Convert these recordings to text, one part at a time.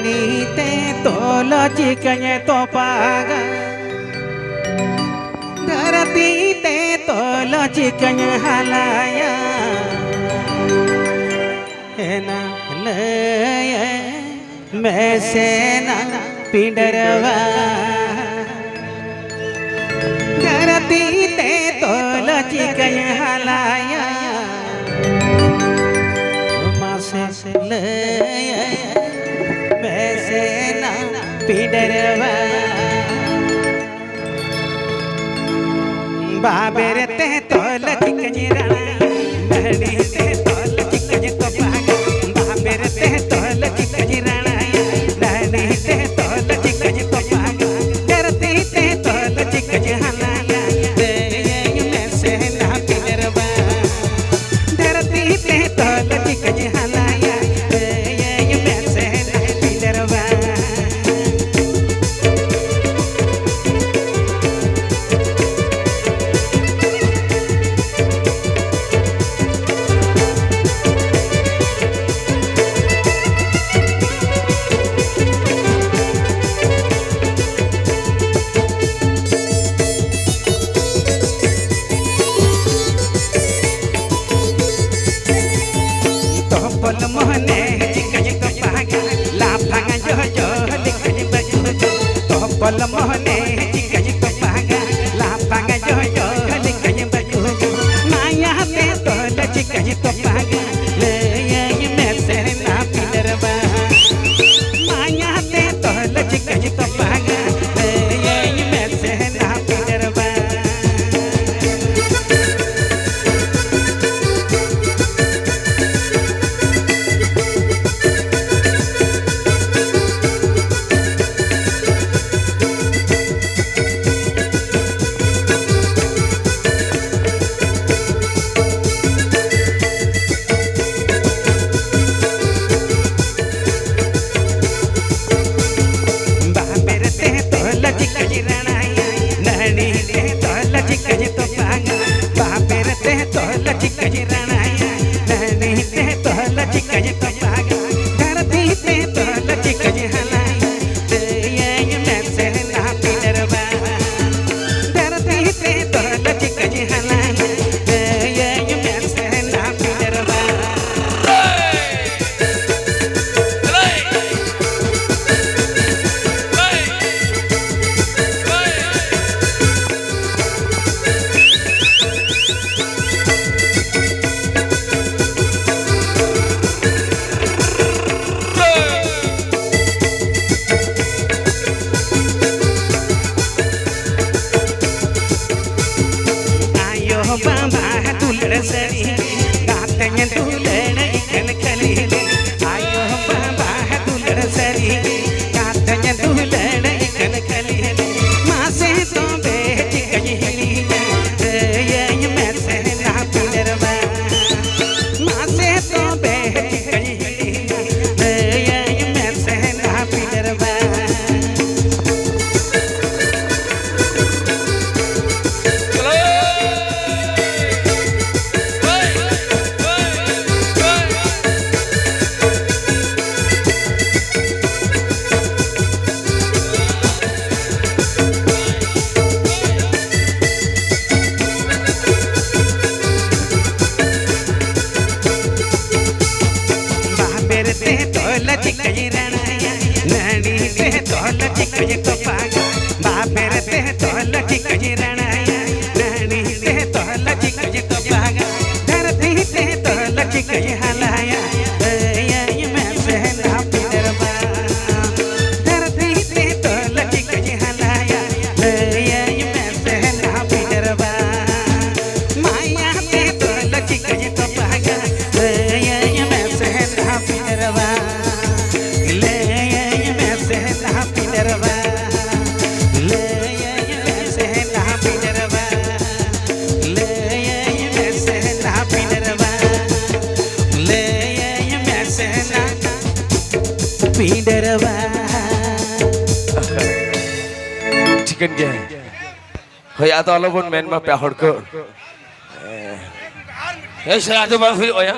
te tolo chikanya topaga Dharati te tolo chikanya halaya Hena laya mesena pindarava Dharati te tolo chikanya halaya Mase laya mesena pindarava बाबेर ते तोल चिकनी राणा नहड़ी ते तोल चिकनी तो भागा बाबेर ते तोल चिकनी राणा नहड़ी ते तोल चिकनी तो भागा करती ते तोल चिकनी हलाया ते में से ना पिलरवा धरती ते तोल चिकनी हलाया ते में से ना पिलरवा पल मोहने चिकनी तो भागा लाफांगा जो जो लिखनी बजू तो पल मोहने चिकनी तो भागा लाफांगा जो जो लिखनी बजू माया ते तो चिकनी तो भागा ले ये में से ना पिलरवा माया ते तो चिकनी तो भागा ले ये में से ना पिलरवा Chicken ge. Hoy ato alobon men ma pahor ko. Hey sara to ba hui oya.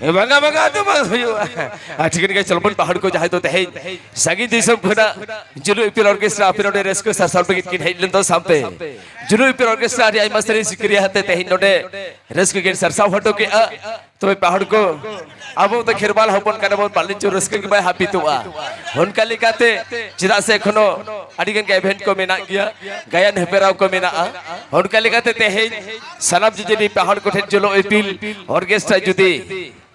बंगा बंगा तो बस हुआ ठीक है चल बन पहाड़ को जहां तो तहे सगी दिसम खुना जुलू इपिल ऑर्केस्ट्रा पिनोडे रेस्को सरसर पे किन हेलन तो सामपे जुलू इपिल ऑर्केस्ट्रा रे मस्तरी सिक्रिया हते तहे नोडे रेस्को के सरसा हटो के तो पहाड़ को अब तो खिरबाल हपन काने बहुत पालिन जो रस्के के बाय हापी तुआ हुनका लिकाते चिदा से खनो अडिगन के इवेंट को मेना गया गायन हेपेराव को मेना हुनका लिकाते तहे सनब जुदी पहाड़ को ठेन जुलो इपिल ऑर्केस्ट्रा जुदी